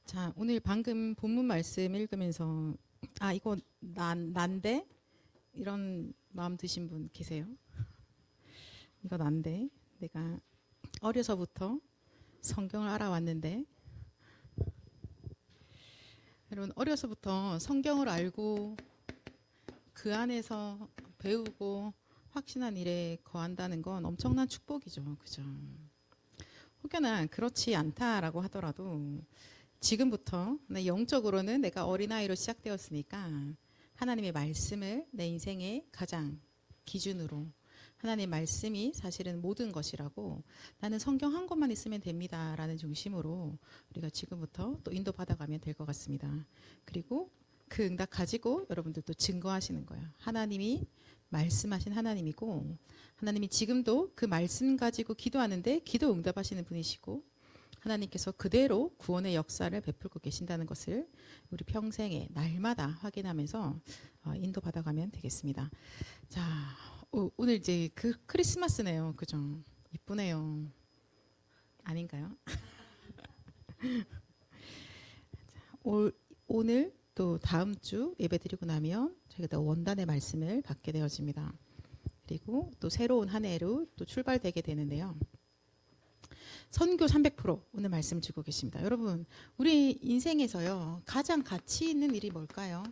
자, 오늘 방금 본문 말씀 읽으면서 이거 난데 이런 마음 드신 분 계세요? 이거 난데 내가 어려서부터 성경을 알아왔는데 여러분 어려서부터 성경을 알고 그 안에서 배우고 확신한 일에 거한다는 건 엄청난 축복이죠. 그죠? 혹여나 그렇지 않다라고 하더라도 지금부터 영적으로는 내가 어린아이로 시작되었으니까 하나님의 말씀을 내 인생의 가장 기준으로 하나님의 말씀이 사실은 모든 것이라고 나는 성경 한 권만 있으면 됩니다 라는 중심으로 우리가 지금부터 또 인도받아가면 될 것 같습니다. 그리고 그 응답 가지고 여러분들도 증거하시는 거예요. 하나님이 말씀하신 하나님이고 하나님이 지금도 그 말씀 가지고 기도하는데 기도 응답하시는 분이시고 하나님께서 그대로 구원의 역사를 베풀고 계신다는 것을 우리 평생에 날마다 확인하면서 인도받아가면 되겠습니다. 자, 오늘 이제 그 크리스마스네요. 그죠? 이쁘네요. 아닌가요? 오늘 또 다음 주 예배 드리고 나면 저희가 또 원단의 말씀을 받게 되어집니다. 그리고 또 새로운 한 해로 또 출발되게 되는데요. 선교 300% 오늘 말씀 주고 계십니다. 여러분, 우리 인생에서요 가장 가치 있는 일이 뭘까요?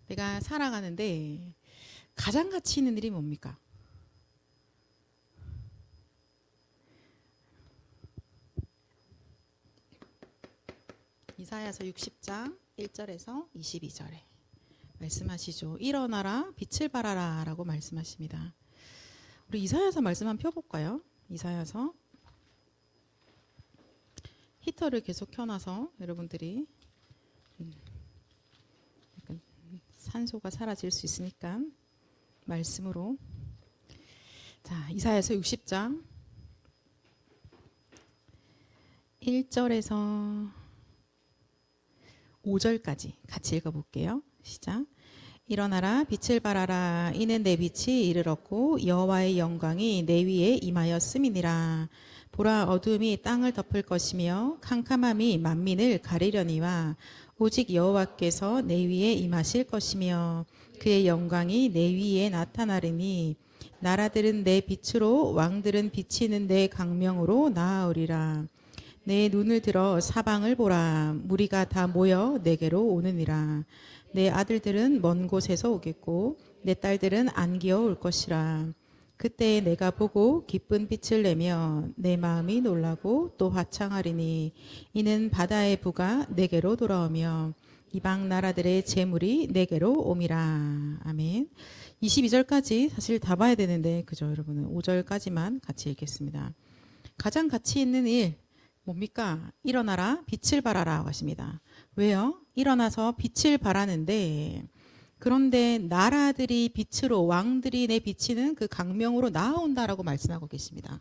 내가 살아가는데 가장 가치 있는 일이 뭡니까? 이사야서 60장 1절에서 22절에 말씀하시죠. 일어나라 빛을 발하라 라고 말씀하십니다. 우리 이사야서 말씀 한번 펴볼까요? 이사야서 히터를 계속 켜놔서 여러분들이 약간 산소가 사라질 수 있으니까 말씀으로 자 이사야서 60장 1절에서 5절까지 같이 읽어볼게요. 시작. 일어나라 빛을 발하라 이는 내 빛이 이르렀고 여호와의 영광이 내 위에 임하였음이니라. 보라 어둠이 땅을 덮을 것이며 캄캄함이 만민을 가리려니와 오직 여호와께서 내 위에 임하실 것이며 그의 영광이 내 위에 나타나리니 나라들은 내 빛으로 왕들은 비치는 내 광명으로 나아오리라. 내 눈을 들어 사방을 보라. 무리가 다 모여 내게로 오느니라. 내 아들들은 먼 곳에서 오겠고 내 딸들은 안기어 올 것이라. 그때 내가 보고 기쁜 빛을 내며 내 마음이 놀라고 또 화창하리니 이는 바다의 부가 내게로 돌아오며 이방 나라들의 재물이 내게로 옴이라. 아멘. 22절까지 사실 다 봐야 되는데 그죠 여러분은 5절까지만 같이 읽겠습니다. 가장 가치 있는 일 뭡니까? 일어나라 빛을 발하라 하십니다. 왜요? 일어나서 빛을 발하는데 그런데 나라들이 빛으로 왕들이 내 비치는 그 광명으로 나아온다라고 말씀하고 계십니다.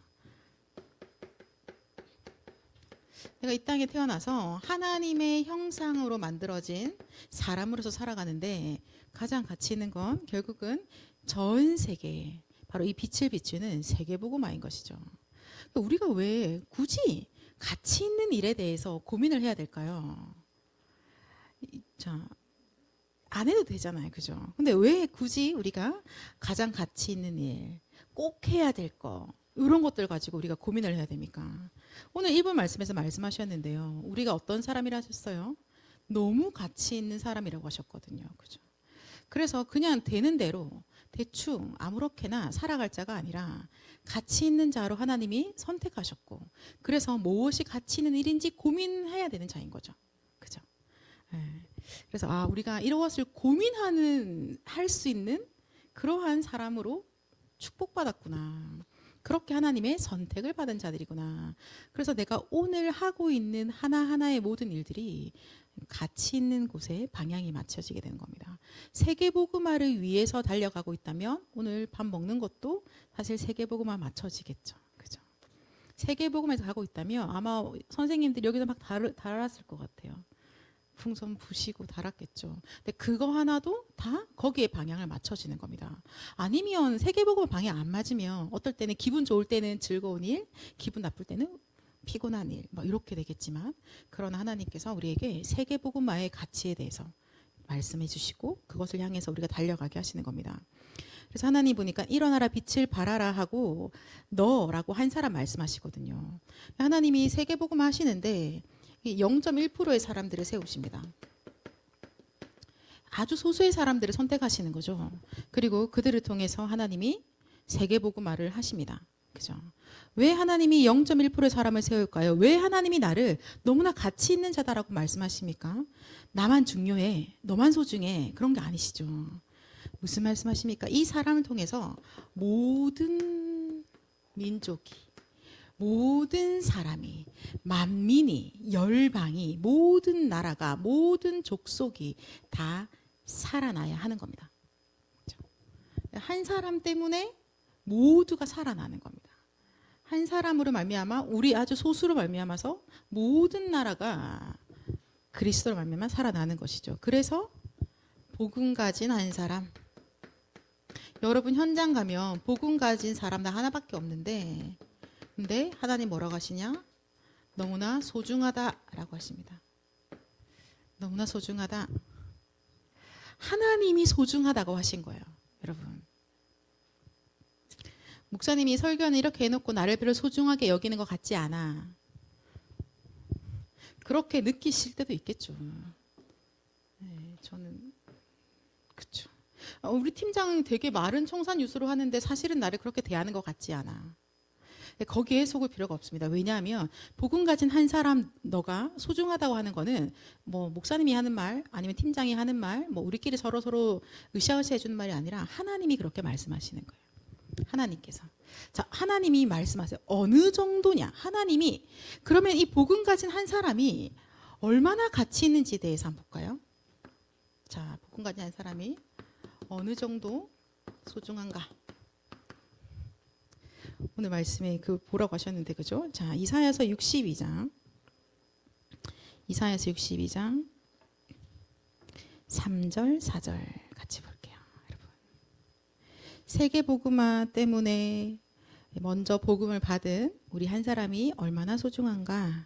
내가 이 땅에 태어나서 하나님의 형상으로 만들어진 사람으로서 살아가는데 가장 가치 있는 건 결국은 전 세계 바로 이 빛을 비추는 세계복음화인 것이죠. 우리가 왜 굳이 가치 있는 일에 대해서 고민을 해야 될까요? 자, 안 해도 되잖아요. 그죠? 근데 왜 굳이 우리가 가장 가치 있는 일, 꼭 해야 될 거, 이런 것들 가지고 우리가 고민을 해야 됩니까? 오늘 1분 말씀에서 말씀하셨는데요. 우리가 어떤 사람이라 하셨어요? 너무 가치 있는 사람이라고 하셨거든요. 그죠? 그래서 그냥 되는 대로 대충 아무렇게나 살아갈 자가 아니라 가치 있는 자로 하나님이 선택하셨고 그래서 무엇이 가치 있는 일인지 고민해야 되는 자인 거죠. 그죠? 그래서 우리가 이것을 고민하는 할 수 있는 그러한 사람으로 축복받았구나. 그렇게 하나님의 선택을 받은 자들이구나. 그래서 내가 오늘 하고 있는 하나하나의 모든 일들이 가치 있는 곳에 방향이 맞춰지게 되는 겁니다. 세계복음화를 위해서 달려가고 있다면 오늘 밥 먹는 것도 사실 세계복음화 맞춰지겠죠. 그죠? 세계복음에서 가고 있다면 아마 선생님들이 여기서 막 달았을 것 같아요. 풍선 부시고 달았겠죠. 근데 그거 하나도 다 거기에 방향을 맞춰지는 겁니다. 아니면 세계복음 방향 안 맞으면 어떨 때는 기분 좋을 때는 즐거운 일, 기분 나쁠 때는 피곤한 일, 뭐 이렇게 되겠지만, 그러나 하나님께서 우리에게 세계복음화의 가치에 대해서 말씀해 주시고 그것을 향해서 우리가 달려가게 하시는 겁니다. 그래서 하나님 보니까 일어나라 빛을 발하라 하고 너라고 한 사람 말씀하시거든요. 하나님이 세계복음 하시는데 0.1%의 사람들을 세우십니다. 아주 소수의 사람들을 선택하시는 거죠. 그리고 그들을 통해서 하나님이 세계복음화를 하십니다. 그죠? 왜 하나님이 0.1%의 사람을 세울까요? 왜 하나님이 나를 너무나 가치 있는 자다라고 말씀하십니까? 나만 중요해, 너만 소중해, 그런 게 아니시죠. 무슨 말씀하십니까? 이 사람을 통해서 모든 민족이, 모든 사람이, 만민이, 열방이, 모든 나라가, 모든 족속이 다 살아나야 하는 겁니다. 그렇죠? 한 사람 때문에 모두가 살아나는 겁니다. 한 사람으로 말미암아, 우리 아주 소수로 말미암아서 모든 나라가 그리스도로 말미암아 살아나는 것이죠. 그래서 복음 가진 한 사람, 여러분 현장 가면 복음 가진 사람 나 하나밖에 없는데, 근데 하나님 뭐라고 하시냐? 너무나 소중하다라고 하십니다. 너무나 소중하다. 하나님이 소중하다고 하신 거예요, 여러분. 목사님이 설교는 이렇게 해놓고 나를 별로 소중하게 여기는 것 같지 않아. 그렇게 느끼실 때도 있겠죠. 네, 저는 그렇죠. 우리 팀장 되게 마른 청산 유수로 하는데 사실은 나를 그렇게 대하는 것 같지 않아. 거기에 속을 필요가 없습니다. 왜냐하면 복음 가진 한 사람 너가 소중하다고 하는 거는 뭐 목사님이 하는 말 아니면 팀장이 하는 말, 뭐 우리끼리 서로 으쌰으쌰 해주는 말이 아니라 하나님이 그렇게 말씀하시는 거예요. 하나님께서. 자, 하나님이 말씀하세요. 어느 정도냐? 하나님이. 그러면 이 복음 가진 한 사람이 얼마나 가치 있는지에 대해서 한번 볼까요? 자, 복음 가진 한 사람이 어느 정도 소중한가? 오늘 말씀에 그 보라고 하셨는데, 그죠? 자, 이사야서 62장. 이사야서 62장 3절, 4절 같이 볼게요. 여러분. 세계 복음화 때문에 먼저 복음을 받은 우리 한 사람이 얼마나 소중한가?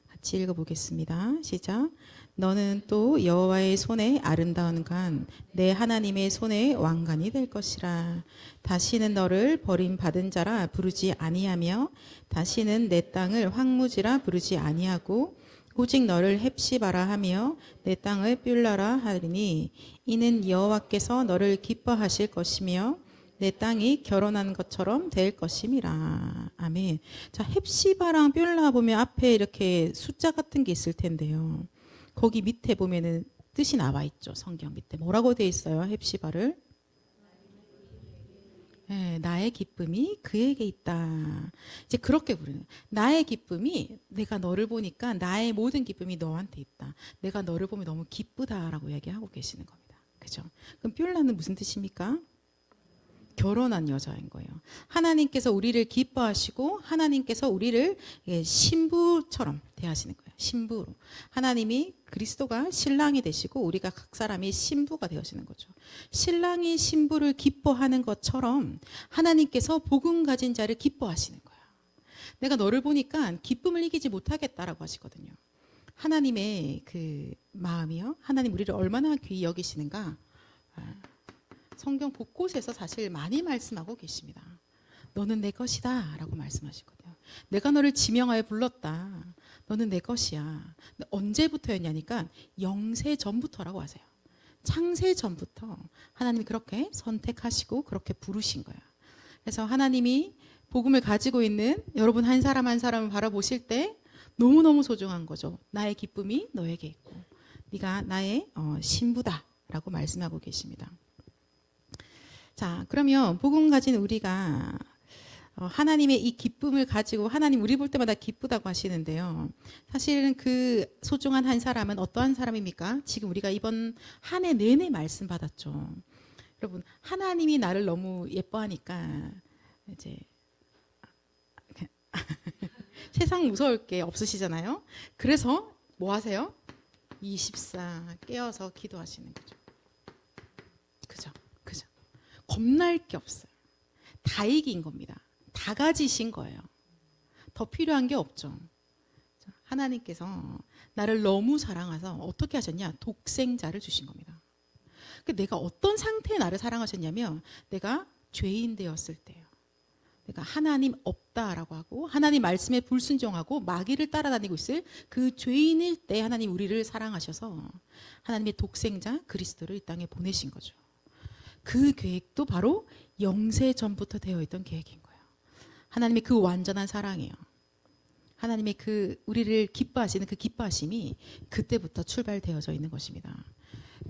같이 읽어보겠습니다. 시작. 너는 또 여호와의 손에 아름다운 간, 내 하나님의 손에 왕관이 될 것이라. 다시는 너를 버림받은 자라 부르지 아니하며 다시는 내 땅을 황무지라 부르지 아니하고 오직 너를 헵시바라 하며 내 땅을 뷸라라 하리니 이는 여호와께서 너를 기뻐하실 것이며 내 땅이 결혼한 것처럼 될 것임이라. 아멘. 자, 헵시바랑 뷸라 보면 앞에 이렇게 숫자 같은 게 있을 텐데요. 거기 밑에 보면은 뜻이 나와 있죠. 성경 밑에 뭐라고 돼 있어요? 헵시바를 네, 나의 기쁨이 그에게 있다. 이제 그렇게 부르는. 나의 기쁨이 내가 너를 보니까 나의 모든 기쁨이 너한테 있다. 내가 너를 보면 너무 기쁘다라고 얘기하고 계시는 겁니다. 그죠? 그럼 뷸라는 무슨 뜻입니까? 결혼한 여자인 거예요. 하나님께서 우리를 기뻐하시고 하나님께서 우리를 신부처럼 대하시는 거예요. 신부로. 하나님이 그리스도가 신랑이 되시고 우리가 각 사람이 신부가 되어지는 거죠. 신랑이 신부를 기뻐하는 것처럼 하나님께서 복음 가진 자를 기뻐하시는 거예요. 내가 너를 보니까 기쁨을 이기지 못하겠다라고 하시거든요. 하나님의 그 마음이요. 하나님 우리를 얼마나 귀히 여기시는가. 성경 곳곳에서 사실 많이 말씀하고 계십니다. 너는 내 것이다 라고 말씀하시거든요. 내가 너를 지명하여 불렀다. 너는 내 것이야. 언제부터였냐니까 영세 전부터라고 하세요. 창세 전부터 하나님이 그렇게 선택하시고 그렇게 부르신 거예요. 그래서 하나님이 복음을 가지고 있는 여러분 한 사람 한 사람을 바라보실 때 너무너무 소중한 거죠. 나의 기쁨이 너에게 있고 네가 나의 신부다 라고 말씀하고 계십니다. 자, 그러면 복음 가진 우리가 하나님의 이 기쁨을 가지고 하나님 우리 볼 때마다 기쁘다고 하시는데요. 사실은 그 소중한 한 사람은 어떠한 사람입니까? 지금 우리가 이번 한 해 내내 말씀 받았죠. 여러분, 하나님이 나를 너무 예뻐하니까 이제 세상 무서울 게 없으시잖아요. 그래서 뭐 하세요? 24 깨어서 기도하시는 거죠. 그죠? 그죠? 겁날 게 없어요. 다 이긴 겁니다. 다 가지신 거예요. 더 필요한 게 없죠. 하나님께서 나를 너무 사랑하셔서 어떻게 하셨냐? 독생자를 주신 겁니다. 내가 어떤 상태에 나를 사랑하셨냐면 내가 죄인 되었을 때요. 내가 하나님 없다라고 하고 하나님 말씀에 불순종하고 마귀를 따라다니고 있을 그 죄인일 때 하나님 우리를 사랑하셔서 하나님의 독생자 그리스도를 이 땅에 보내신 거죠. 그 계획도 바로 영세 전부터 되어 있던 계획인 거예요. 하나님의 그 완전한 사랑이에요. 하나님의 그 우리를 기뻐하시는 그 기뻐하심이 그때부터 출발되어져 있는 것입니다.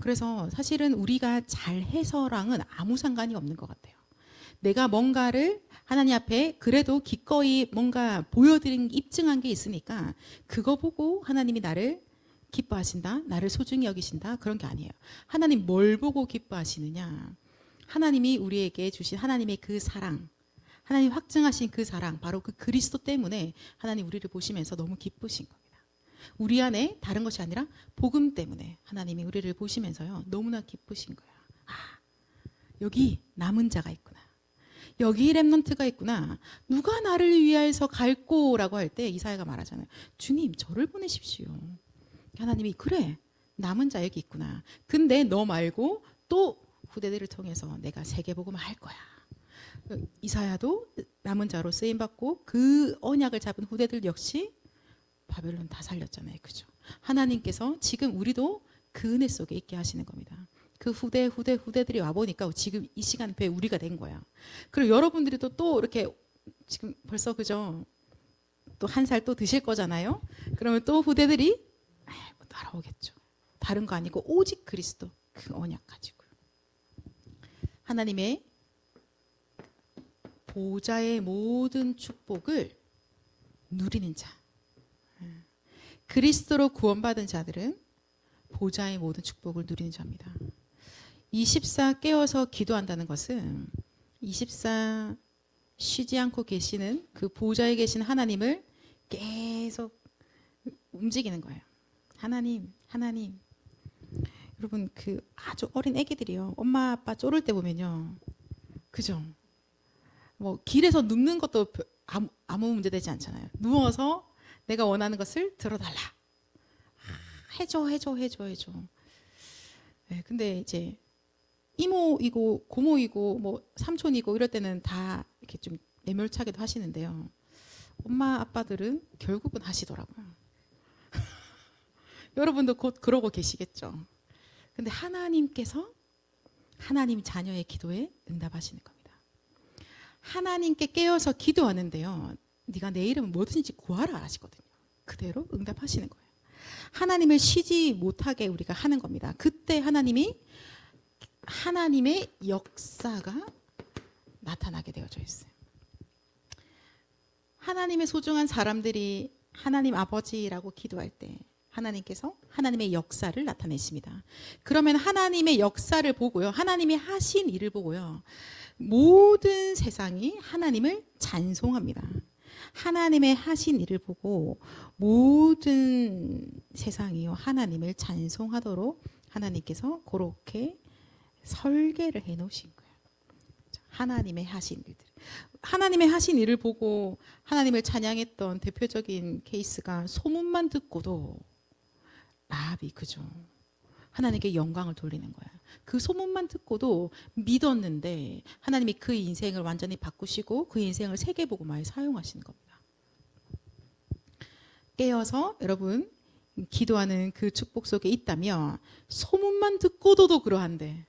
그래서 사실은 우리가 잘해서랑은 아무 상관이 없는 것 같아요. 내가 뭔가를 하나님 앞에 그래도 기꺼이 뭔가 보여드린 입증한 게 있으니까 그거 보고 하나님이 나를 기뻐하신다, 나를 소중히 여기신다 그런 게 아니에요. 하나님 뭘 보고 기뻐하시느냐? 하나님이 우리에게 주신 하나님의 그 사랑, 하나님 확증하신 그 사랑, 바로 그 그리스도 때문에 하나님 우리를 보시면서 너무 기쁘신 겁니다. 우리 안에 다른 것이 아니라 복음 때문에 하나님이 우리를 보시면서요 너무나 기쁘신 거야. 아, 여기 남은 자가 있구나. 여기 렘넌트가 있구나. 누가 나를 위하여서 갈꼬라고 할 때 이사야가 말하잖아요. 주님 저를 보내십시오. 하나님이 그래 남은 자 여기 있구나. 근데 너 말고 또 후대들을 통해서 내가 세계복음을 할 거야. 이사야도 남은 자로 쓰임받고 그 언약을 잡은 후대들 역시 바벨론 다 살렸잖아요. 그죠? 하나님께서 지금 우리도 그 은혜 속에 있게 하시는 겁니다. 그 후대들이 와보니까 지금 이 시간표에 우리가 된 거야. 그리고 여러분들이 또 이렇게 지금 벌써 그죠? 또 한 살 또 드실 거잖아요. 그러면 또 후대들이 뭐 따라오겠죠. 다른 거 아니고 오직 그리스도 그 언약 가지고요. 하나님의 보좌의 모든 축복을 누리는 자. 그리스도로 구원받은 자들은 보좌의 모든 축복을 누리는 자입니다. 24 깨어서 기도한다는 것은 24 쉬지 않고 계시는 그 보좌에 계신 하나님을 계속 움직이는 거예요. 하나님. 여러분 그 아주 어린 애기들이요. 엄마 아빠 쪼를 때 보면요. 그죠? 뭐 길에서 눕는 것도 아무 문제 되지 않잖아요. 누워서 내가 원하는 것을 들어달라. 해줘. 네, 근데 이제 이모이고 고모이고 뭐 삼촌이고 이럴 때는 다 이렇게 좀 매몰차게도 하시는데요. 엄마 아빠들은 결국은 하시더라고요. 여러분도 곧 그러고 계시겠죠. 근데 하나님께서 하나님 자녀의 기도에 응답하시는 겁니다. 하나님께 깨어서 기도하는데요. 네가 내 이름은 뭐든지 구하라 하시거든요. 그대로 응답하시는 거예요. 하나님을 쉬지 못하게 우리가 하는 겁니다. 그때 하나님의 역사가 나타나게 되어져 있어요. 하나님의 소중한 사람들이 하나님 아버지라고 기도할 때 하나님께서 하나님의 역사를 나타내십니다. 그러면 하나님의 역사를 보고요. 하나님이 하신 일을 보고요. 모든 세상이 하나님을 찬송합니다. 하나님의 하신 일을 보고 모든 세상이요 하나님을 찬송하도록 하나님께서 그렇게 설계를 해 놓으신 거예요. 하나님의 하신 일들. 하나님의 하신 일을 보고 하나님을 찬양했던 대표적인 케이스가 소문만 듣고도 라합이 그죠. 하나님께 영광을 돌리는 거야. 그 소문만 듣고도 믿었는데 하나님이 그 인생을 완전히 바꾸시고 그 인생을 세계복음화에 사용하시는 겁니다. 깨어서 여러분 기도하는 그 축복 속에 있다면 소문만 듣고도 그러한데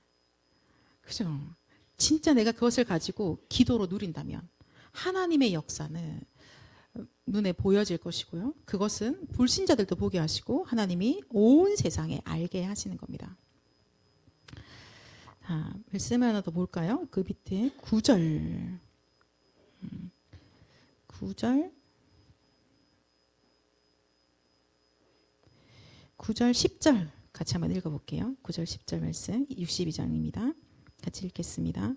그죠? 진짜 내가 그것을 가지고 기도로 누린다면 하나님의 역사는 눈에 보여질 것이고요. 그것은 불신자들도 보게 하시고 하나님이 온 세상에 알게 하시는 겁니다. 자, 말씀을 하나 더 볼까요? 그 밑에 9절 10절 같이 한번 읽어볼게요. 9절 10절 말씀 62장입니다. 같이 읽겠습니다.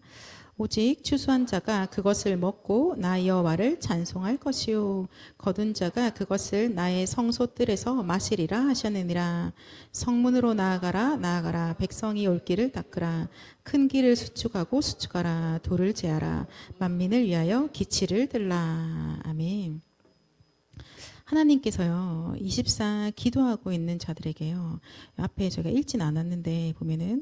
오직 추수한 자가 그것을 먹고 나 여호와를 찬송할 것이요 거둔 자가 그것을 나의 성소뜰에서 마시리라 하셨느니라. 성문으로 나아가라 나아가라 백성이 올 길을 닦으라. 큰 길을 수축하고 수축하라. 돌을 제하라. 만민을 위하여 기치를 들라. 아멘. 하나님께서요 24 기도하고 있는 자들에게요 앞에 제가 읽진 않았는데 보면은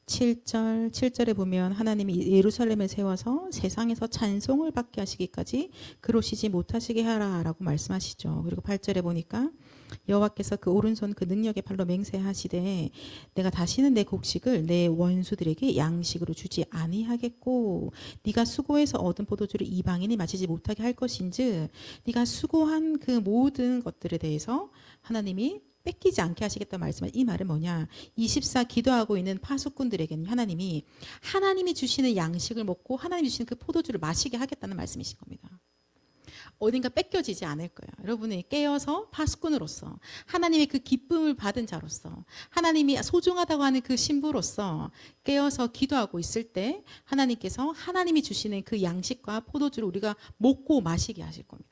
7절에 보면 하나님이 예루살렘을 세워서 세상에서 찬송을 받게 하시기까지 그러시지 못하시게 하라라고 말씀하시죠. 그리고 8절에 보니까 여호와께서 그 오른손 그 능력의 팔로 맹세하시되 내가 다시는 내 곡식을 내 원수들에게 양식으로 주지 아니하겠고 네가 수고해서 얻은 포도주를 이방인이 마시지 못하게 할 것인즉 네가 수고한 그 모든 것들에 대해서 하나님이 뺏기지 않게 하시겠다 말씀은 이 말은 뭐냐 24 기도하고 있는 파수꾼들에게는 하나님이 주시는 양식을 먹고 하나님이 주시는 그 포도주를 마시게 하겠다는 말씀이신 겁니다. 어딘가 뺏겨지지 않을 거예요. 여러분이 깨어서 파수꾼으로서 하나님의 그 기쁨을 받은 자로서 하나님이 소중하다고 하는 그 신부로서 깨어서 기도하고 있을 때 하나님께서 하나님이 주시는 그 양식과 포도주를 우리가 먹고 마시게 하실 겁니다.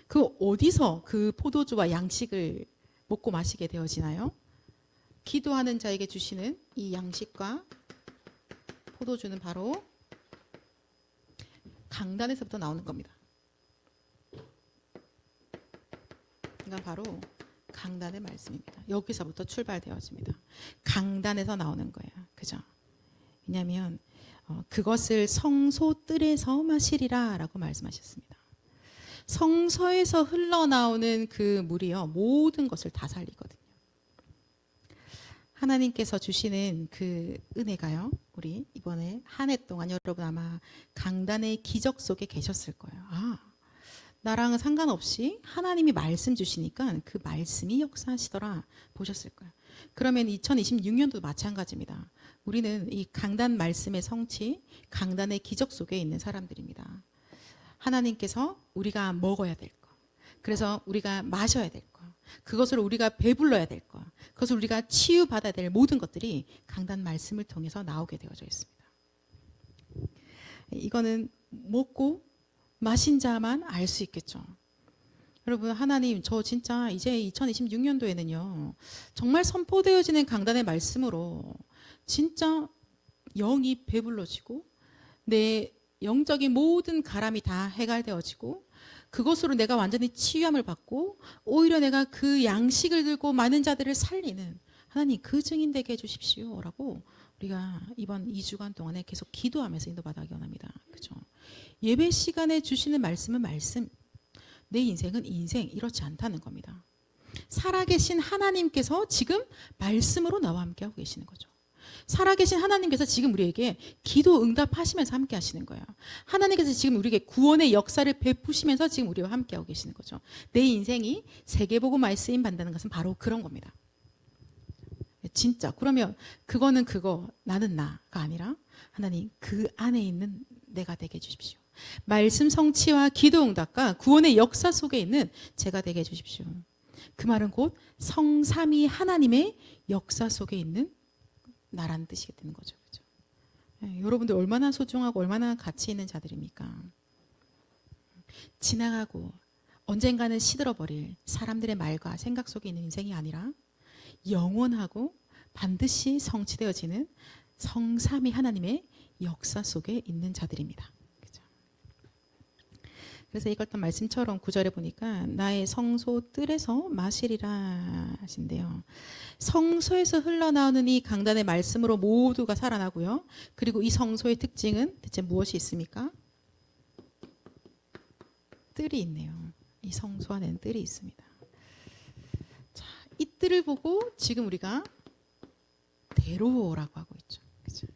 그 어디서 그 포도주와 양식을 먹고 마시게 되어지나요? 기도하는 자에게 주시는 이 양식과 포도주는 바로 강단에서부터 나오는 겁니다. 이건 바로 강단의 말씀입니다. 여기서부터 출발되어집니다. 강단에서 나오는 거예요. 그죠? 왜냐하면 그것을 성소뜰에서 마시리라 라고 말씀하셨습니다. 성서에서 흘러나오는 그 물이요 모든 것을 다 살리거든요. 하나님께서 주시는 그 은혜가요 우리 이번에 한 해 동안 여러분 아마 강단의 기적 속에 계셨을 거예요. 나랑은 상관없이 하나님이 말씀 주시니까 그 말씀이 역사하시더라 보셨을 거예요. 그러면 2026년도 마찬가지입니다. 우리는 이 강단 말씀의 성취, 강단의 기적 속에 있는 사람들입니다. 하나님께서 우리가 먹어야 될 것, 그래서 우리가 마셔야 될 것, 그것을 우리가 배불러야 될 것, 그것을 우리가 치유받아야 될 모든 것들이 강단 말씀을 통해서 나오게 되어져 있습니다. 이거는 먹고 마신 자만 알 수 있겠죠. 여러분 하나님 저 진짜 이제 2026년도에는요 정말 선포되어지는 강단의 말씀으로 진짜 영이 배불러지고 내 영적인 모든 가람이 다 해갈되어지고 그것으로 내가 완전히 치유함을 받고 오히려 내가 그 양식을 들고 많은 자들을 살리는 하나님 그 증인 되게 해주십시오 라고 우리가 이번 2주간 동안에 계속 기도하면서 인도받아기 원합니다. 그죠? 예배 시간에 주시는 말씀은 말씀, 내 인생은 인생 이렇지 않다는 겁니다. 살아계신 하나님께서 지금 말씀으로 나와 함께하고 계시는 거죠. 살아계신 하나님께서 지금 우리에게 기도 응답하시면서 함께 하시는 거예요. 하나님께서 지금 우리에게 구원의 역사를 베푸시면서 지금 우리와 함께하고 계시는 거죠. 내 인생이 세계복음화에 쓰임 받는 것은 바로 그런 겁니다. 진짜 그러면 그거는 그거 나는 나가 아니라 하나님 그 안에 있는 내가 되게 해주십시오. 말씀 성취와 기도 응답과 구원의 역사 속에 있는 제가 되게 해주십시오. 그 말은 곧 성삼위 하나님의 역사 속에 있는 나라는 뜻이 되는 거죠. 그렇죠? 여러분들 얼마나 소중하고 얼마나 가치 있는 자들입니까? 지나가고 언젠가는 시들어버릴 사람들의 말과 생각 속에 있는 인생이 아니라 영원하고 반드시 성취되어지는 성삼위 하나님의 역사 속에 있는 자들입니다. 그렇죠? 그래서 이걸 또 말씀처럼 9절에 보니까 나의 성소 뜰에서 마시리라 하신대요. 성소에서 흘러나오는 이 강단의 말씀으로 모두가 살아나고요. 그리고 이 성소의 특징은 대체 무엇이 있습니까? 뜰이 있네요. 이 성소 안에는 뜰이 있습니다. 자, 이 뜰을 보고 지금 우리가 대로라고 하고 있죠. 그렇죠?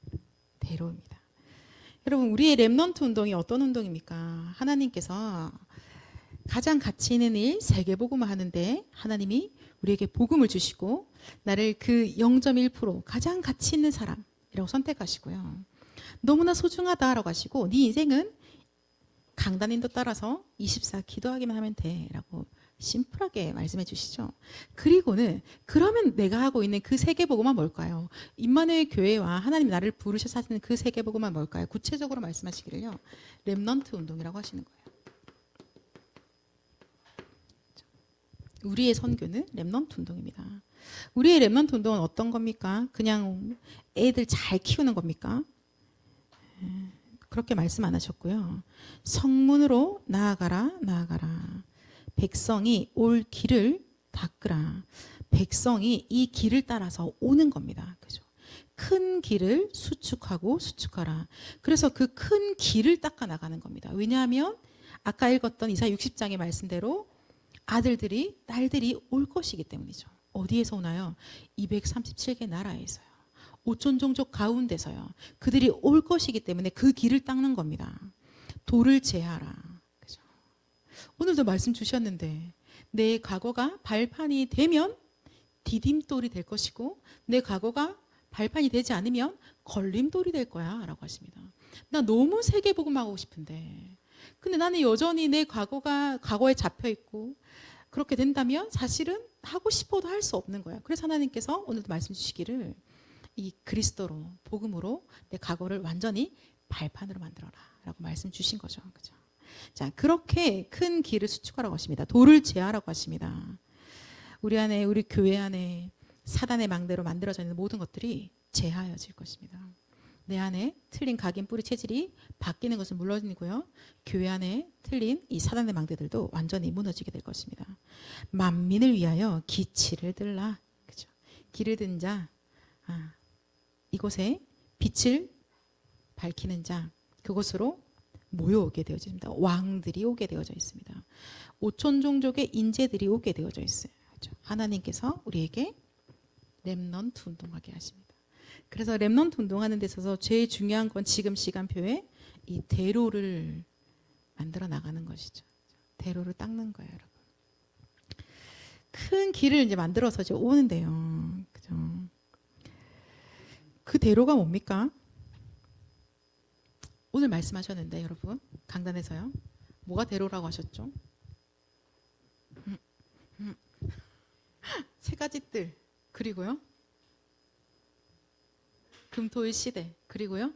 대로입니다. 여러분 우리의 렘넌트 운동이 어떤 운동입니까? 하나님께서 가장 가치 있는 일 세계복음을 하는데 하나님이 우리에게 복음을 주시고 나를 그 0.1% 가장 가치 있는 사람이라고 선택하시고요. 너무나 소중하다라고 하시고 네 인생은 강단인도 따라서 24 기도하기만 하면 돼 라고 심플하게 말씀해 주시죠. 그리고는 그러면 내가 하고 있는 그 세계복음은 뭘까요? 임마누엘 교회와 하나님 나를 부르셔서 하시는 그 세계복음은 뭘까요? 구체적으로 말씀하시기를요. 렘넌트 운동이라고 하시는 거예요. 우리의 선교는 렘넌트 운동입니다. 우리의 렘넌트 운동은 어떤 겁니까? 그냥 애들 잘 키우는 겁니까? 그렇게 말씀 안 하셨고요. 성문으로 나아가라, 나아가라. 백성이 올 길을 닦으라. 백성이 이 길을 따라서 오는 겁니다. 그죠? 큰 길을 수축하고 수축하라. 그래서 그 큰 길을 닦아 나가는 겁니다. 왜냐하면 아까 읽었던 이사야 60장의 말씀대로 아들들이 딸들이 올 것이기 때문이죠. 어디에서 오나요? 237개 나라에서요. 5천 종족 가운데서요. 그들이 올 것이기 때문에 그 길을 닦는 겁니다. 돌을 제하라. 그죠? 오늘도 말씀 주셨는데 내 과거가 발판이 되면 디딤돌이 될 것이고 내 과거가 발판이 되지 않으면 걸림돌이 될 거야 라고 하십니다. 나 너무 세계복음하고 싶은데 근데 나는 여전히 내 과거에 잡혀 있고 그렇게 된다면 사실은 하고 싶어도 할 수 없는 거야. 그래서 하나님께서 오늘도 말씀 주시기를 이 그리스도로 복음으로 내 과거를 완전히 발판으로 만들어라 라고 말씀 주신 거죠. 그죠? 자, 그렇게 큰 길을 수축하라고 하십니다. 돌을 제하라고 하십니다. 우리 안에 우리 교회 안에 사단의 망대로 만들어져 있는 모든 것들이 제하여질 것입니다. 내 안에 틀린 각인 뿌리 체질이 바뀌는 것은 물론이고요. 교회 안에 틀린 이 사단의 망대들도 완전히 무너지게 될 것입니다. 만민을 위하여 기치를 들라. 그죠? 길을 든 자, 이곳에 빛을 밝히는 자, 그곳으로 모여오게 되어집니다. 왕들이 오게 되어져 있습니다. 5천 종족의 인재들이 오게 되어져 있어요. 그렇죠? 하나님께서 우리에게 렘넌트 운동하게 하십니다. 그래서 렘넌트 운동하는 데 있어서 제일 중요한 건 지금 시간표에 이 대로를 만들어 나가는 것이죠. 대로를 닦는 거예요, 여러분. 큰 길을 이제 만들어서 이제 오는데요. 그죠? 그 대로가 뭡니까? 오늘 말씀하셨는데 여러분 강단에서요. 뭐가 대로라고 하셨죠? 세 가지 뜰 그리고요. 금토일 시대 그리고요.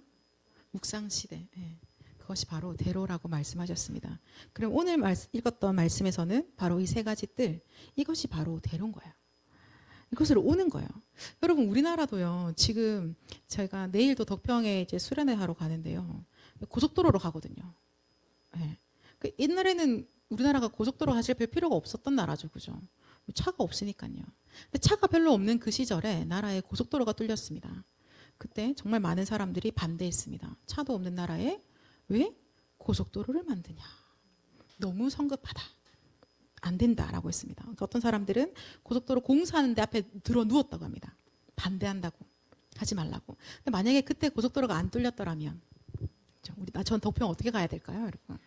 묵상 시대. 네. 그것이 바로 대로라고 말씀하셨습니다. 그럼 오늘 읽었던 말씀에서는 바로 이 세 가지 뜰 이것이 바로 대로인 거예요. 이것으로 오는 거예요. 여러분 우리나라도요. 지금 제가 내일도 덕평에 이제 수련회 하러 가는데요. 고속도로로 가거든요. 네. 그 옛날에는 우리나라가 고속도로 사실 별 필요가 없었던 나라죠, 그죠? 차가 없으니까요. 근데 차가 별로 없는 그 시절에 나라에 고속도로가 뚫렸습니다. 그때 정말 많은 사람들이 반대했습니다. 차도 없는 나라에 왜 고속도로를 만드냐? 너무 성급하다. 안 된다라고 했습니다. 그러니까 어떤 사람들은 고속도로 공사하는데 앞에 들어 누웠다고 합니다. 반대한다고 하지 말라고. 근데 만약에 그때 고속도로가 안 뚫렸더라면 전 덕평 어떻게 가야 될까요, 여러분?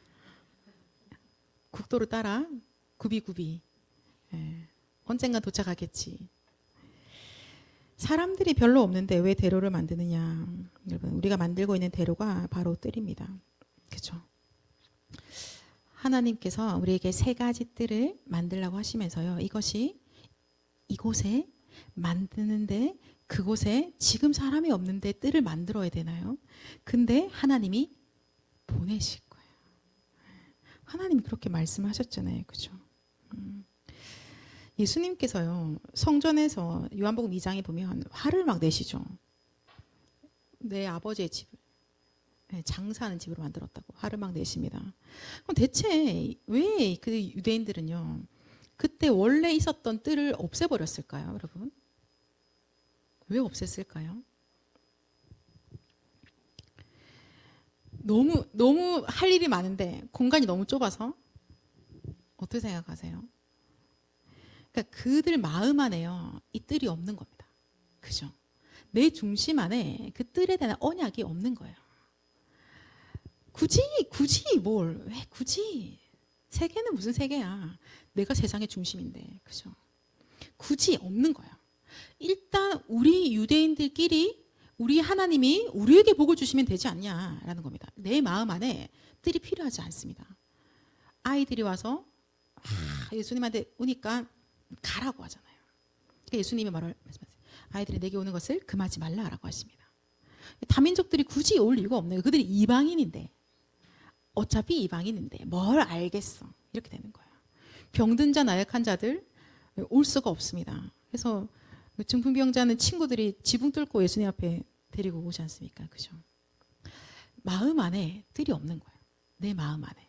국도를 따라 굽이굽이 언젠가 도착하겠지. 사람들이 별로 없는데 왜 대로를 만드느냐? 여러분 우리가 만들고 있는 대로가 바로 뜰입니다. 그렇죠? 하나님께서 우리에게 세 가지 뜰을 만들라고 하시면서요. 이것이 이곳에 만드는데 그곳에 지금 사람이 없는데 뜰을 만들어야 되나요? 근데 하나님이 보내실 거예요. 하나님이 그렇게 말씀하셨잖아요. 그죠? 예수님께서요. 성전에서 요한복음 2장에 보면 화를 막 내시죠. 내 아버지의 집을 장사하는 집으로 만들었다고 화를 막 내십니다. 그럼 대체 왜 그 유대인들은요. 그때 원래 있었던 뜰을 없애버렸을까요, 여러분? 왜 없앴을까요? 너무 할 일이 많은데 공간이 너무 좁아서 어떻게 생각하세요? 그러니까 그들 마음 안에요 이 뜰이 없는 겁니다. 그죠? 내 중심 안에 그 뜰에 대한 언약이 없는 거예요. 굳이 왜 굳이 세계는 무슨 세계야? 내가 세상의 중심인데, 그죠? 굳이 없는 거예요. 일단 우리 유대인들끼리 우리 하나님이 우리에게 복을 주시면 되지 않냐라는 겁니다. 내 마음 안에 뜰이 필요하지 않습니다. 아이들이 와서 예수님한테 오니까 가라고 하잖아요. 그러니까 예수님이 말씀하세요. 아이들이 내게 오는 것을 금하지 말라라고 하십니다. 다민족들이 굳이 올 이유가 없네요. 그들이 이방인인데, 어차피 이방인인데 뭘 알겠어. 이렇게 되는 거예요. 병든 자, 나약한 자들 올 수가 없습니다. 그래서 중풍병자는 친구들이 지붕 뚫고 예수님 앞에 데리고 오지 않습니까? 그죠? 마음 안에 뜰이 없는 거예요. 내 마음 안에.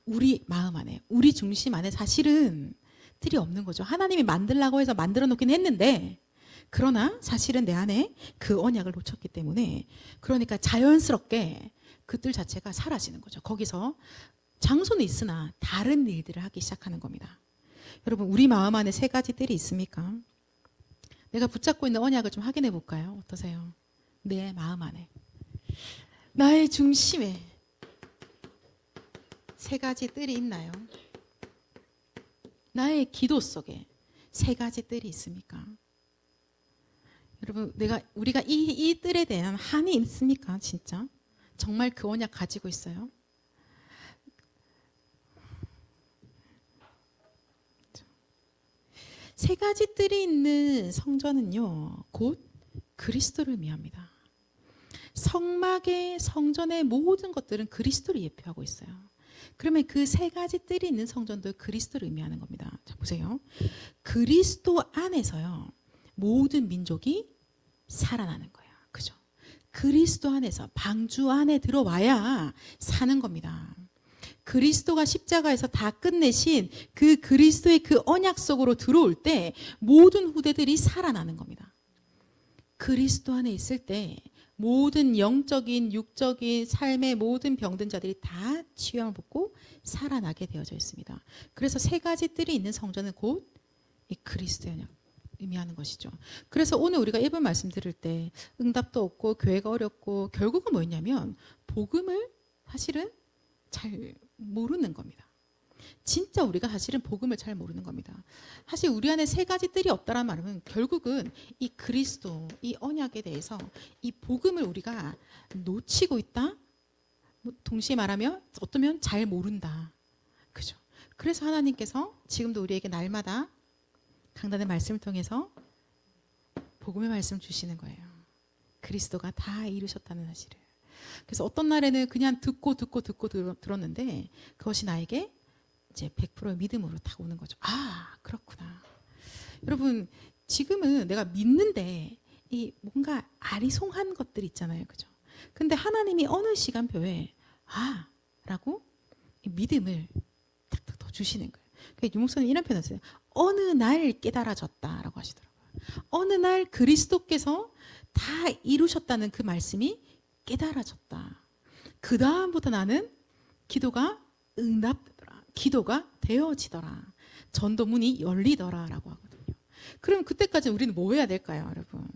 우리 마음 안에. 우리 중심 안에 사실은 뜰이 없는 거죠. 하나님이 만들라고 해서 만들어 놓긴 했는데, 그러나 사실은 내 안에 그 언약을 놓쳤기 때문에, 그러니까 자연스럽게 그 뜰 자체가 사라지는 거죠. 거기서 장소는 있으나 다른 일들을 하기 시작하는 겁니다. 여러분, 우리 마음 안에 세 가지 뜰이 있습니까? 내가 붙잡고 있는 언약을 좀 확인해 볼까요? 어떠세요? 내 마음 안에, 나의 중심에 세 가지 뜰이 있나요? 나의 기도 속에 세 가지 뜰이 있습니까? 여러분, 우리가 이 뜰에 대한 한이 있습니까? 진짜? 정말 그 언약 가지고 있어요? 세 가지 뜰이 있는 성전은요, 곧 그리스도를 의미합니다. 성막의 성전의 모든 것들은 그리스도를 예표하고 있어요. 그러면 그 세 가지 뜰이 있는 성전도 그리스도를 의미하는 겁니다. 자, 보세요. 그리스도 안에서요, 모든 민족이 살아나는 거예요. 그죠? 그리스도 안에서, 방주 안에 들어와야 사는 겁니다. 그리스도가 십자가에서 다 끝내신 그 그리스도의 그 언약 속으로 들어올 때 모든 후대들이 살아나는 겁니다. 그리스도 안에 있을 때 모든 영적인, 육적인 삶의 모든 병든 자들이 다 치유함을 받고 살아나게 되어져 있습니다. 그래서 세 가지 뜰이 있는 성전은 곧 이 그리스도의 언약 의미하는 것이죠. 그래서 오늘 우리가 일본 말씀 들을 때 응답도 없고 교회가 어렵고 결국은 뭐였냐면 복음을 사실은 잘 모르는 겁니다. 진짜 우리가 사실은 복음을 잘 모르는 겁니다. 사실 우리 안에 세 가지 뜰이 없다는 말은 결국은 이 그리스도, 이 언약에 대해서 이 복음을 우리가 놓치고 있다. 동시에 말하면 어쩌면 잘 모른다. 그죠? 그래서 하나님께서 지금도 우리에게 날마다 강단의 말씀을 통해서 복음의 말씀을 주시는 거예요. 그리스도가 다 이루셨다는 사실을. 그래서 어떤 날에는 그냥 듣고 들었는데 그것이 나에게 이제 100%의 믿음으로 딱 오는 거죠. 아, 그렇구나. 여러분, 지금은 내가 믿는데 이 뭔가 아리송한 것들 있잖아요. 그죠? 근데 하나님이 어느 시간표에 라고 믿음을 탁탁 더 주시는 거예요. 그러니까 유목사님 이런 표현을 했어요. 어느 날 깨달아졌다라고 하시더라고요. 어느 날 그리스도께서 다 이루셨다는 그 말씀이 깨달아졌다. 그 다음부터 나는 기도가 응답되더라. 기도가 되어지더라. 전도문이 열리더라라고 하거든요. 그럼 그때까지는 우리는 뭐 해야 될까요, 여러분?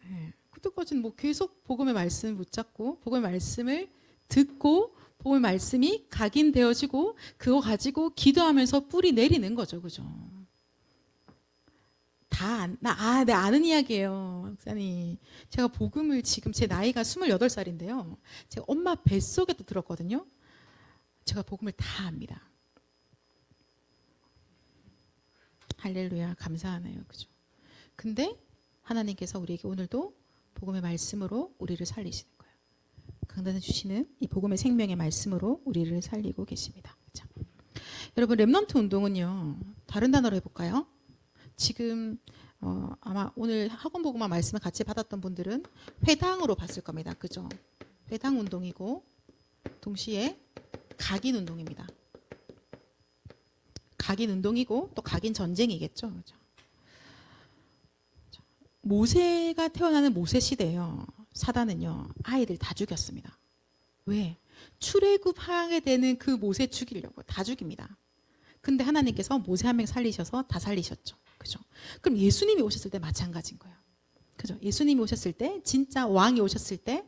네. 그때까지는 뭐 계속 복음의 말씀을 붙잡고 복음의 말씀을 듣고 복음의 말씀이 각인되어지고 그거 가지고 기도하면서 뿌리 내리는 거죠, 그죠? 네, 아는 이야기예요, 목사님. 제가 복음을 지금 제 나이가 28살인데요. 제가 엄마 뱃속에도 들었거든요. 제가 복음을 다 압니다. 할렐루야, 감사하네요, 그죠? 근데 하나님께서 우리에게 오늘도 복음의 말씀으로 우리를 살리시는 거예요. 강단에 주시는 이 복음의 생명의 말씀으로 우리를 살리고 계십니다. 그죠? 여러분, 렘넌트 운동은요, 다른 단어로 해볼까요? 지금 아마 오늘 학원 복음화 말씀을 같이 받았던 분들은 회당으로 봤을 겁니다. 그죠? 회당 운동이고 동시에 각인 운동입니다. 각인 운동이고 또 각인 전쟁이겠죠. 그죠? 모세가 태어나는 모세 시대에요. 사단은요, 아이들 다 죽였습니다. 왜? 출애굽하게 되는 그 모세 죽이려고 다 죽입니다. 근데 하나님께서 모세 한 명 살리셔서 다 살리셨죠. 그죠? 그럼 예수님이 오셨을 때 마찬가지인 거예요. 그죠? 예수님이 오셨을 때, 진짜 왕이 오셨을 때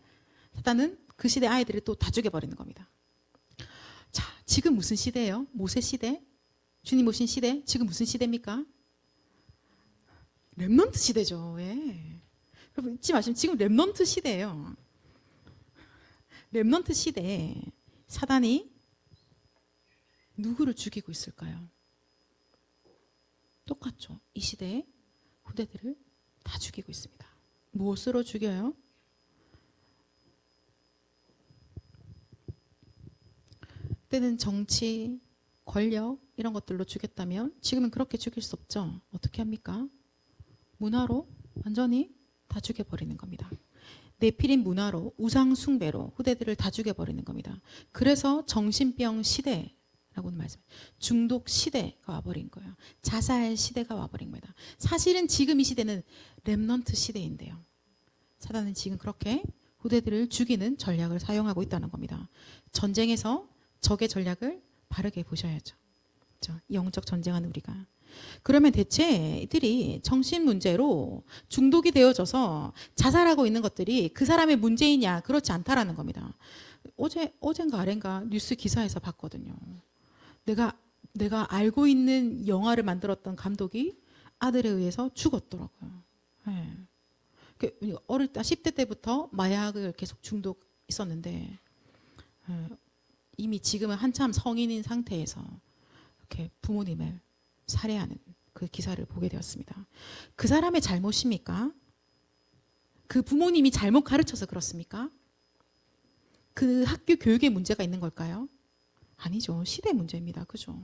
사단은 그 시대 아이들을 또 다 죽여버리는 겁니다. 자, 지금 무슨 시대예요? 모세 시대? 주님 오신 시대? 지금 무슨 시대입니까? 렘넌트 시대죠. 왜? 여러분 잊지 마시면 지금 렘넌트 시대예요. 렘넌트 시대에 사단이 누구를 죽이고 있을까요? 똑같죠. 이 시대의 후대들을 다 죽이고 있습니다. 무엇으로 죽여요? 그때는 정치, 권력 이런 것들로 죽였다면 지금은 그렇게 죽일 수 없죠. 어떻게 합니까? 문화로 완전히 다 죽여버리는 겁니다. 네피림 문화로, 우상 숭배로 후대들을 다 죽여버리는 겁니다. 그래서 정신병 시대라고는 말씀, 중독 시대가 와버린 거예요. 자살 시대가 와버린 겁니다. 사실은 지금 이 시대는 렘넌트 시대인데요. 사단은 지금 그렇게 후대들을 죽이는 전략을 사용하고 있다는 겁니다. 전쟁에서 적의 전략을 바르게 보셔야죠. 그렇죠? 영적 전쟁하는 우리가. 그러면 대체 이들이 정신 문제로 중독이 되어져서 자살하고 있는 것들이 그 사람의 문제이냐? 그렇지 않다라는 겁니다. 어젠가 아젠가 뉴스 기사에서 봤거든요. 내가 알고 있는 영화를 만들었던 감독이 아들에 의해서 죽었더라고요. 네. 어릴 때 10대 때부터 마약을 계속 중독 있었는데 이미 지금은 한참 성인인 상태에서 이렇게 부모님을 살해하는 그 기사를 보게 되었습니다. 그 사람의 잘못입니까? 그 부모님이 잘못 가르쳐서 그렇습니까? 그 학교 교육에 문제가 있는 걸까요? 아니죠. 시대 문제입니다. 그죠?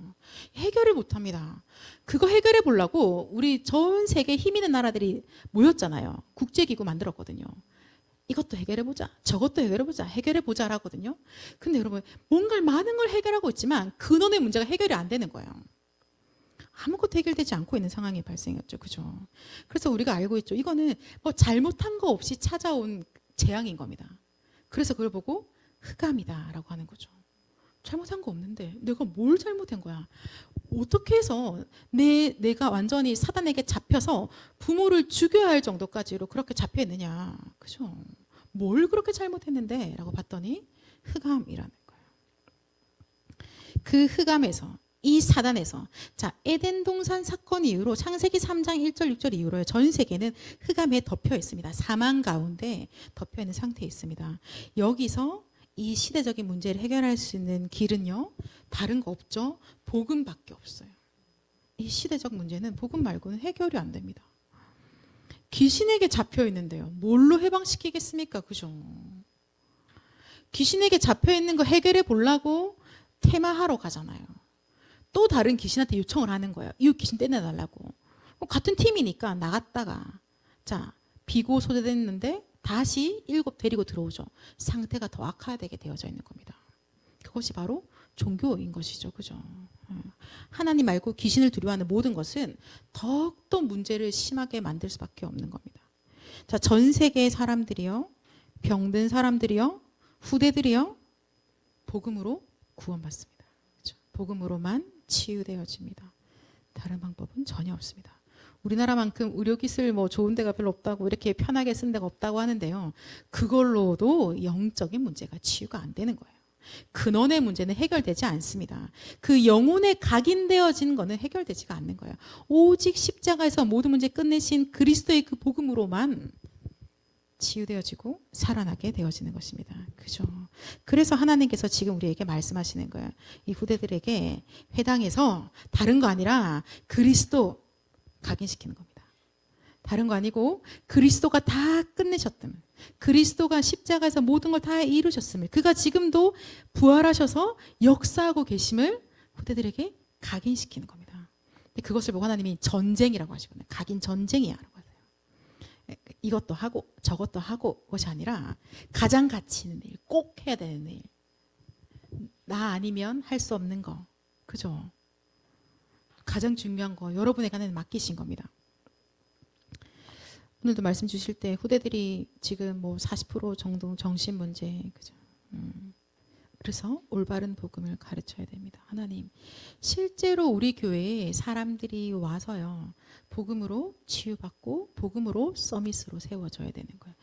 해결을 못합니다. 그거 해결해 보려고 우리 전 세계 힘 있는 나라들이 모였잖아요. 국제기구 만들었거든요. 이것도 해결해보자. 저것도 해결해보자. 해결해보자 하거든요. 근데 여러분 뭔가 많은 걸 해결하고 있지만 근원의 문제가 해결이 안 되는 거예요. 아무것도 해결되지 않고 있는 상황이 발생했죠. 그죠? 그래서 우리가 알고 있죠. 이거는 뭐 잘못한 거 없이 찾아온 재앙인 겁니다. 그래서 그걸 보고 흑암이다라고 하는 거죠. 잘못한 거 없는데 내가 뭘 잘못한 거야? 어떻게 해서 내가 완전히 사단에게 잡혀서 부모를 죽여야 할 정도까지로 그렇게 잡혀 있느냐? 그죠? 뭘 그렇게 잘못했는데? 라고 봤더니 흑암이라는 거예요. 그 흑암에서 이 사단에서 자 에덴 동산 사건 이후로 창세기 3장 1절 6절 이후로 전 세계는 흑암에 덮여 있습니다. 사망 가운데 덮여 있는 상태에 있습니다. 여기서 이 시대적인 문제를 해결할 수 있는 길은요 다른 거 없죠. 복음밖에 없어요. 이 시대적 문제는 복음 말고는 해결이 안 됩니다. 귀신에게 잡혀 있는데요 뭘로 해방시키겠습니까? 그죠? 귀신에게 잡혀 있는 거 해결해 보려고 테마하러 가잖아요. 또 다른 귀신한테 요청을 하는 거예요. 이 귀신 떼내달라고. 같은 팀이니까 나갔다가 자 비고 소재됐는데 다시 7 데리고 들어오죠. 상태가 더 악화되게 되어져 있는 겁니다. 그것이 바로 종교인 것이죠. 그죠? 하나님 말고 귀신을 두려워하는 모든 것은 더욱더 문제를 심하게 만들 수밖에 없는 겁니다. 자, 전 세계의 사람들이요, 병든 사람들이요, 후대들이요, 복음으로 구원받습니다. 그죠? 복음으로만 치유되어집니다. 다른 방법은 전혀 없습니다. 우리나라만큼 의료기술 뭐 좋은 데가 별로 없다고 이렇게 편하게 쓴 데가 없다고 하는데요. 그걸로도 영적인 문제가 치유가 안 되는 거예요. 근원의 문제는 해결되지 않습니다. 그 영혼에 각인되어진 거는 해결되지가 않는 거예요. 오직 십자가에서 모든 문제 끝내신 그리스도의 그 복음으로만 치유되어지고 살아나게 되어지는 것입니다. 그죠? 그래서 하나님께서 지금 우리에게 말씀하시는 거예요. 이 후대들에게 회당에서 다른 거 아니라 그리스도 각인시키는 겁니다. 다른 거 아니고 그리스도가 다 끝내셨음. 그리스도가 십자가에서 모든 걸 다 이루셨음을 그가 지금도 부활하셔서 역사하고 계심을 후대들에게 각인시키는 겁니다. 근데 그것을 보고 하나님이 전쟁이라고 하시거든요. 각인 전쟁이야 라고 하세요. 이것도 하고 저것도 하고 그것이 아니라 가장 가치 있는 일, 꼭 해야 되는 일. 나 아니면 할 수 없는 거. 그죠? 가장 중요한 거 여러분에게 하나님 맡기신 겁니다. 오늘도 말씀 주실 때 후대들이 지금 뭐 40% 정도 정신 문제, 그죠? 그래서 올바른 복음을 가르쳐야 됩니다. 하나님, 실제로 우리 교회에 사람들이 와서요 복음으로 치유받고 복음으로 서밋으로 세워져야 되는 거예요.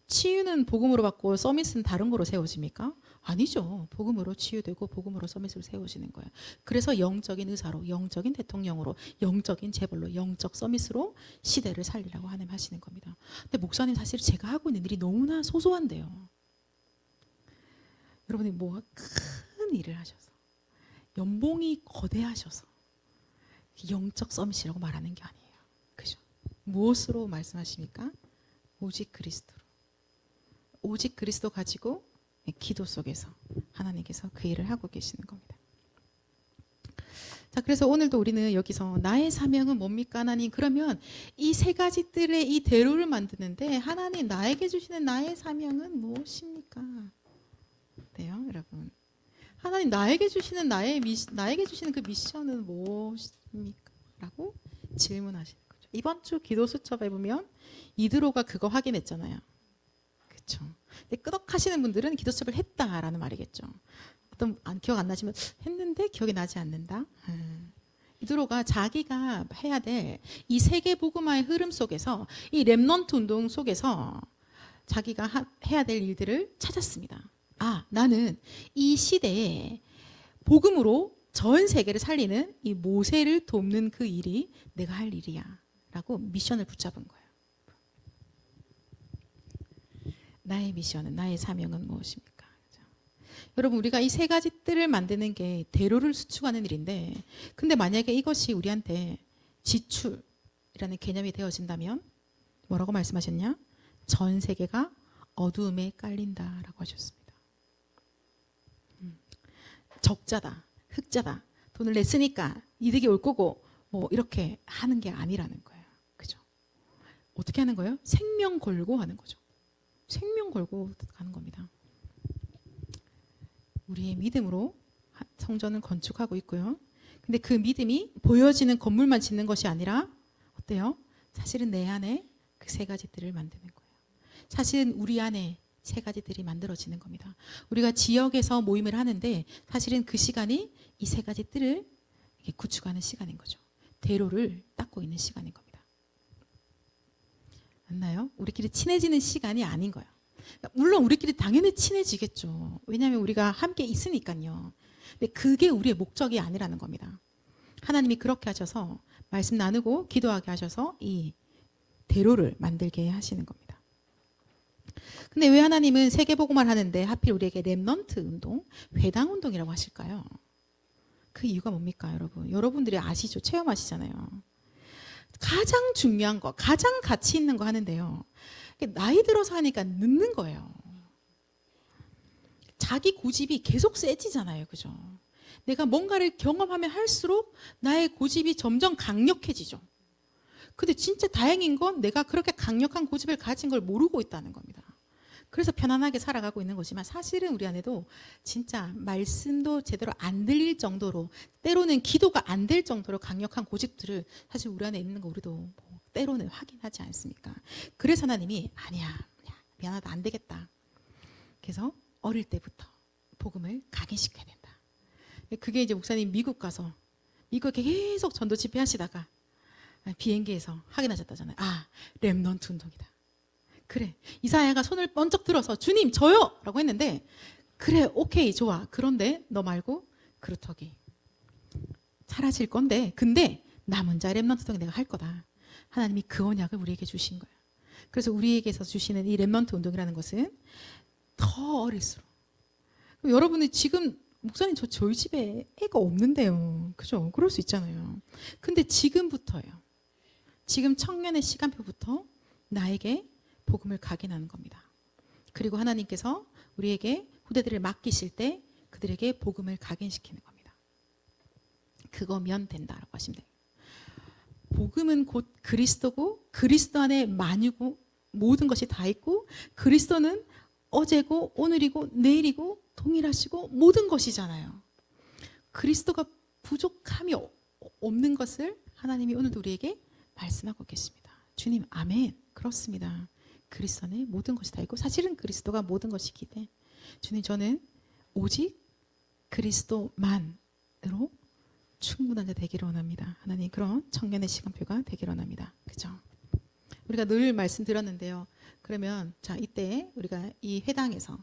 치유는 복음으로 받고 서밋은 다른 거로 세워집니까? 아니죠. 복음으로 치유되고 복음으로 서밋으로 세워지는 거예요. 그래서 영적인 의사로, 영적인 대통령으로, 영적인 재벌로, 영적 서밋으로 시대를 살리라고 하나님 하시는 겁니다. 근데 목사님 사실 제가 하고 있는 일이 너무나 소소한데요. 여러분이 뭐 큰 일을 하셔서 연봉이 거대하셔서 영적 서밋이라고 말하는 게 아니에요. 그죠? 무엇으로 말씀하십니까? 오직 그리스도로. 오직 그리스도 가지고 기도 속에서 하나님께서 그 일을 하고 계시는 겁니다. 자, 그래서 오늘도 우리는 여기서 나의 사명은 뭡니까 하나님? 그러면 이 세 가지 뜰의 이 대로를 만드는데 하나님 나에게 주시는 나의 사명은 무엇입니까? 어때요, 여러분? 하나님 나에게 주시는 나에게 주시는 그 미션은 무엇입니까? 라고 질문하시는 거죠. 이번 주 기도 수첩에 보면 이드로가 그거 확인했잖아요. 그렇죠. 근데 끄덕하시는 분들은 기도 수첩을 했다라는 말이겠죠. 어떤 기억 안 나시면 했는데 기억이 나지 않는다. 이드로가 자기가 해야 될 이 세계 복음화의 흐름 속에서 이 렘넌트 운동 속에서 자기가 해야 될 일들을 찾았습니다. 아, 나는 이 시대에 복음으로 전 세계를 살리는 이 모세를 돕는 그 일이 내가 할 일이야 라고 미션을 붙잡은 거예요. 나의 미션은, 나의 사명은 무엇입니까? 여러분, 우리가 이 세 가지 뜰을 만드는 게 대로를 수축하는 일인데, 근데 만약에 이것이 우리한테 지출이라는 개념이 되어진다면 뭐라고 말씀하셨냐? 전 세계가 어두움에 깔린다라고 하셨습니다. 적자다, 흑자다, 돈을 냈으니까 이득이 올 거고 뭐 이렇게 하는 게 아니라는 거예요. 그죠? 어떻게 하는 거예요? 생명 걸고 하는 거죠. 생명 걸고 가는 겁니다. 우리의 믿음으로 성전을 건축하고 있고요. 근데 그 믿음이 보여지는 건물만 짓는 것이 아니라 어때요? 사실은 내 안에 그 세 가지들을 만드는 거예요. 사실은 우리 안에 세 가지들이 만들어지는 겁니다. 우리가 지역에서 모임을 하는데 사실은 그 시간이 이 세 가지 뜰을 구축하는 시간인 거죠. 대로를 닦고 있는 시간인 겁니다. 맞나요? 우리끼리 친해지는 시간이 아닌 거예요. 물론 우리끼리 당연히 친해지겠죠. 왜냐하면 우리가 함께 있으니까요. 근데 그게 우리의 목적이 아니라는 겁니다. 하나님이 그렇게 하셔서 말씀 나누고 기도하게 하셔서 이 대로를 만들게 하시는 겁니다. 근데 왜 하나님은 세계복음화를 하는데 하필 우리에게 렘넌트 운동, 회당 운동이라고 하실까요? 그 이유가 뭡니까, 여러분? 여러분들이 아시죠? 체험하시잖아요. 가장 중요한 거, 가장 가치 있는 거 하는데요. 나이 들어서 하니까 늦는 거예요. 자기 고집이 계속 세지잖아요. 그죠? 내가 뭔가를 경험하면 할수록 나의 고집이 점점 강력해지죠. 근데 진짜 다행인 건 내가 그렇게 강력한 고집을 가진 걸 모르고 있다는 겁니다. 그래서 편안하게 살아가고 있는 거지만 사실은 우리 안에도 진짜 말씀도 제대로 안 들릴 정도로, 때로는 기도가 안 될 정도로 강력한 고집들을 사실 우리 안에 있는 거 우리도 때로는 확인하지 않습니까? 그래서 하나님이 아니야, 미안하다, 안 되겠다. 그래서 어릴 때부터 복음을 각인시켜야 된다. 그게 이제 목사님 미국 가서 미국에 계속 전도 집회하시다가 비행기에서 확인하셨다잖아요. 아, 렘넌트 운동이다. 그래, 이사야가 손을 번쩍 들어서 주님 저요! 라고 했는데 그래, 오케이, 좋아. 그런데 너 말고 그루터기 사라질 건데, 근데 남은 자 렘넌트 운동 내가 할 거다. 하나님이 그 언약을 우리에게 주신 거예요. 그래서 우리에게서 주시는 이 렘넌트 운동이라는 것은 더 어릴수록. 여러분이 지금 목사님 저희 집에 애가 없는데요. 그죠? 그럴 수 있잖아요. 근데 지금부터예요. 지금 청년의 시간표부터 나에게 복음을 각인하는 겁니다. 그리고 하나님께서 우리에게 후대들을 맡기실 때 그들에게 복음을 각인시키는 겁니다. 그거면 된다라고 하시면 돼요. 복음은 곧 그리스도고 그리스도 안에 만유고 모든 것이 다 있고 그리스도는 어제고 오늘이고 내일이고 동일하시고 모든 것이잖아요. 그리스도가 부족함이 없는 것을 하나님이 오늘도 우리에게 말씀하고 계십니다. 주님, 아멘. 그렇습니다. 그리스도 안에 모든 것이 다 있고 사실은 그리스도가 모든 것이기 때문에 주님, 저는 오직 그리스도만으로 충분한 자 되기를 원합니다. 하나님, 그런 청년의 시간표가 되기를 원합니다. 그죠? 우리가 늘 말씀드렸는데요. 그러면 자, 이때 우리가 이 회당에서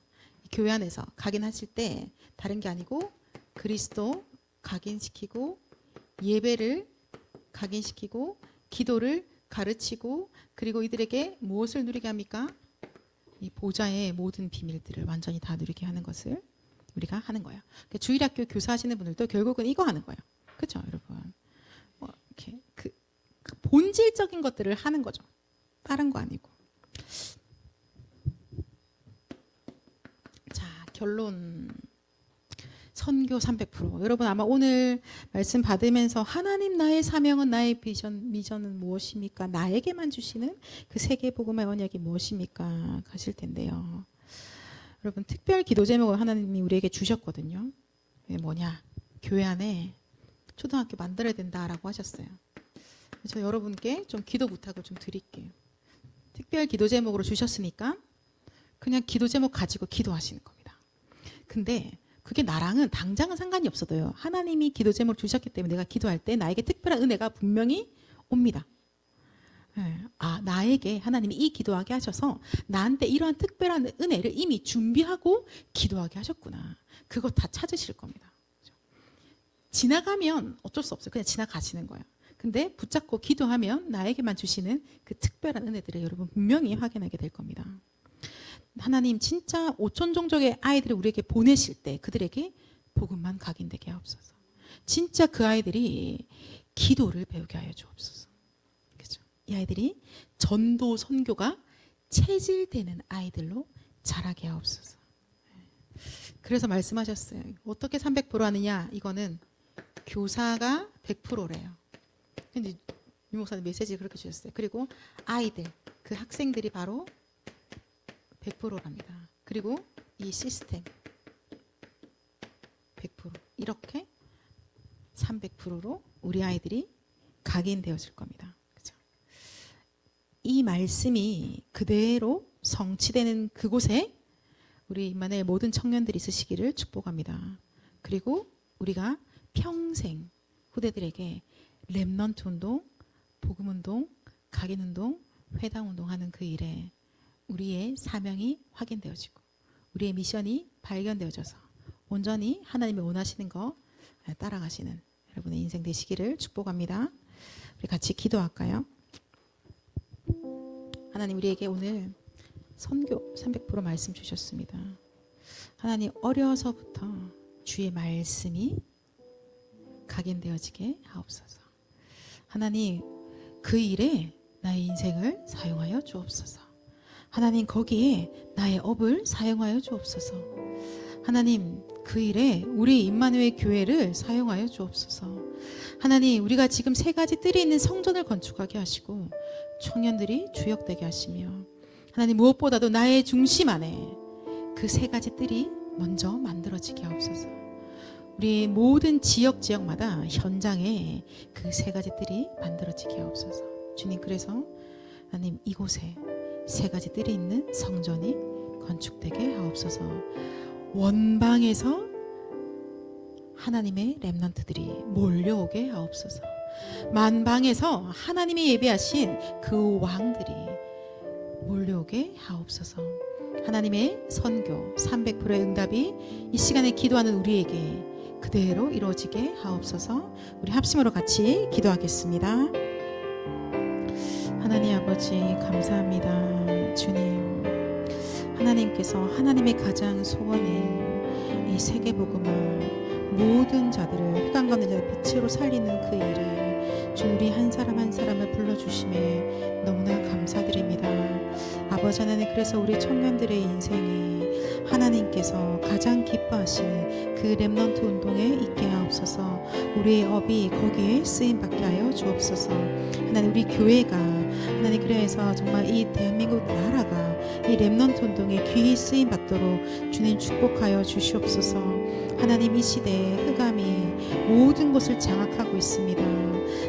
이 교회 안에서 각인하실 때 다른 게 아니고 그리스도 각인시키고 예배를 각인시키고 기도를 가르치고 그리고 이들에게 무엇을 누리게 합니까? 이 보좌의 모든 비밀들을 완전히 다 누리게 하는 것을 우리가 하는 거예요. 그러니까 주일학교 교사하시는 분들도 결국은 이거 하는 거예요. 그렇죠, 여러분? 이렇게 그 본질적인 것들을 하는 거죠. 다른 거 아니고. 자, 결론. 선교 300%. 여러분 아마 오늘 말씀 받으면서 하나님 나의 사명은 나의 미션은 무엇입니까? 나에게만 주시는 그 세계복음의 언약이 무엇입니까? 하실 텐데요. 여러분 특별 기도 제목을 하나님이 우리에게 주셨거든요. 그게 뭐냐? 교회 안에 초등학교 만들어야 된다라고 하셨어요. 그래서 여러분께 좀 기도 부탁을 좀 드릴게요. 특별 기도 제목으로 주셨으니까 그냥 기도 제목 가지고 기도하시는 겁니다. 근데 그게 나랑은 당장은 상관이 없어도요. 하나님이 기도 제목을 주셨기 때문에 내가 기도할 때 나에게 특별한 은혜가 분명히 옵니다. 나에게 하나님이 이 기도하게 하셔서 나한테 이러한 특별한 은혜를 이미 준비하고 기도하게 하셨구나. 그거 다 찾으실 겁니다. 지나가면 어쩔 수 없어요. 그냥 지나가시는 거예요. 근데 붙잡고 기도하면 나에게만 주시는 그 특별한 은혜들을 여러분 분명히 확인하게 될 겁니다. 하나님 진짜 5천 종족의 아이들을 우리에게 보내실 때 그들에게 복음만 각인되게 하옵소서. 진짜 그 아이들이 기도를 배우게 하여 주옵소서. 그렇죠? 이 아이들이 전도 선교가 체질되는 아이들로 자라게 하옵소서. 그래서 말씀하셨어요. 어떻게 300% 하느냐? 이거는 교사가 100%래요. 근데 유 목사님 메시지 그렇게 주셨어요. 그리고 아이들, 그 학생들이 바로 100%랍니다. 그리고 이 시스템 100% 이렇게 300%로 우리 아이들이 각인되어질 겁니다. 그렇죠? 이 말씀이 그대로 성취되는 그곳에 우리 임마누엘 모든 청년들이 있으시기를 축복합니다. 그리고 우리가 평생 후대들에게 렘넌트 운동, 복음 운동, 각인 운동, 회당 운동하는 그 일에 우리의 사명이 확인되어지고 우리의 미션이 발견되어져서 온전히 하나님이 원하시는 거 따라가시는 여러분의 인생 되시기를 축복합니다. 우리 같이 기도할까요? 하나님 우리에게 오늘 선교 300% 말씀 주셨습니다. 하나님 어려서부터 주의 말씀이 각인되어지게 하옵소서. 하나님 그 일에 나의 인생을 사용하여 주옵소서. 하나님 거기에 나의 업을 사용하여 주옵소서. 하나님 그 일에 우리 임마누엘 교회를 사용하여 주옵소서. 하나님 우리가 지금 세 가지 뜰이 있는 성전을 건축하게 하시고 청년들이 주역되게 하시며 하나님 무엇보다도 나의 중심 안에 그 세 가지 뜰이 먼저 만들어지게 하옵소서. 우리 모든 지역마다 현장에 그 세 가지 뜰이 만들어지게 하옵소서. 주님 그래서 하나님 이곳에 세 가지 뜰이 있는 성전이 건축되게 하옵소서. 원방에서 하나님의 렘넌트들이 몰려오게 하옵소서. 만방에서 하나님이 예비하신 그 왕들이 몰려오게 하옵소서. 하나님의 선교 300%의 응답이 이 시간에 기도하는 우리에게 그대로 이루어지게 하옵소서. 우리 합심으로 같이 기도하겠습니다. 하나님 아버지 감사합니다. 주님 하나님께서 하나님의 가장 소원이 이 세계복음을 모든 자들을 흑암 가운데 자들 빛으로 살리는 그 일에 주 우리 한 사람 한 사람을 불러주심에 너무나 감사드립니다. 아버지 하나님 그래서 우리 청년들의 인생이 하나님께서 가장 기뻐하시는 그 렘넌트 운동에 있게 하옵소서. 우리의 업이 거기에 쓰임받게 하여 주옵소서. 하나님 우리 교회가 하나님 그래서 정말 이 대한민국 나라가 이 렘넌트 운동에 귀히 쓰임받도록 주님 축복하여 주시옵소서. 하나님 이 시대에 흑암이 모든 것을 장악하고 있습니다.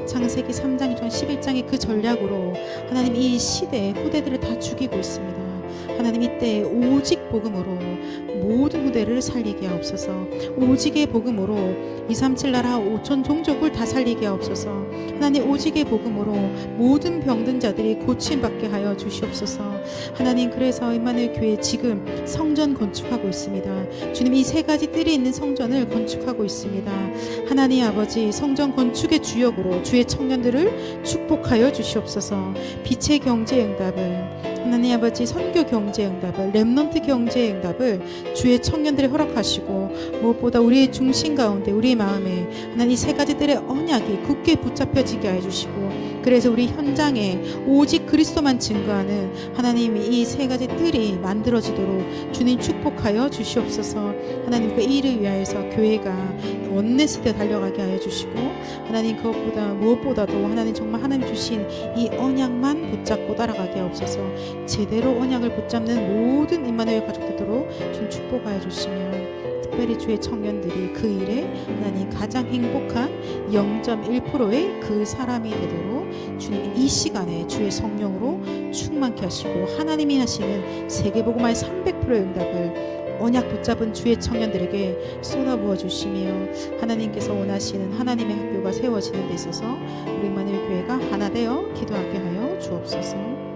창세기 3장 11장의 그 전략으로 하나님 이 시대의 후대들을 다 죽이고 있습니다. 하나님 이때 오직 복음으로 모든 후대를 살리게 하옵소서. 오직의 복음으로 237 나라 5천 종족을 다 살리게 하옵소서. 하나님 오직의 복음으로 모든 병든 자들이 고침받게 하여 주시옵소서. 하나님 그래서 임마누엘 교회 지금 성전 건축하고 있습니다. 주님 이 세 가지 뜰이 있는 성전을 건축하고 있습니다. 하나님 아버지 성전 건축의 주역으로 주의 청년들을 축복하여 주시옵소서. 빛의 경제 응답을 하나님 아버지 선교 경제 응답을, 렘넌트 경제 응답을 주의 청년들이 허락하시고, 무엇보다 우리의 중심 가운데 우리의 마음에 하나님 이 세 가지들의 언약이 굳게 붙잡혀지게 해주시고, 그래서 우리 현장에 오직 그리스도만 증거하는 하나님이 이 세 가지 뜰이 만들어지도록 주님 축복하여 주시옵소서. 하나님 그 일을 위하여서 교회가 원네스되 달려가게 하여 주시고, 하나님 그것보다 무엇보다도 하나님 정말 하나님 주신 이 언약만 붙잡고 따라가게 하옵소서. 제대로 언약을 붙잡는 모든 임마누엘 가족 되도록 주님 축복하여 주시면, 특별히 주의 청년들이 그 일에 하나님 가장 행복한 0.1%의 그 사람이 되도록 주님 이 시간에 주의 성령으로 충만케 하시고, 하나님이 하시는 세계복음화의 300%의 응답을 언약 붙잡은 주의 청년들에게 쏟아부어 주시며, 하나님께서 원하시는 하나님의 학교가 세워지는 데 있어서 우리 임마누엘 교회가 하나 되어 기도하게 하여 주옵소서.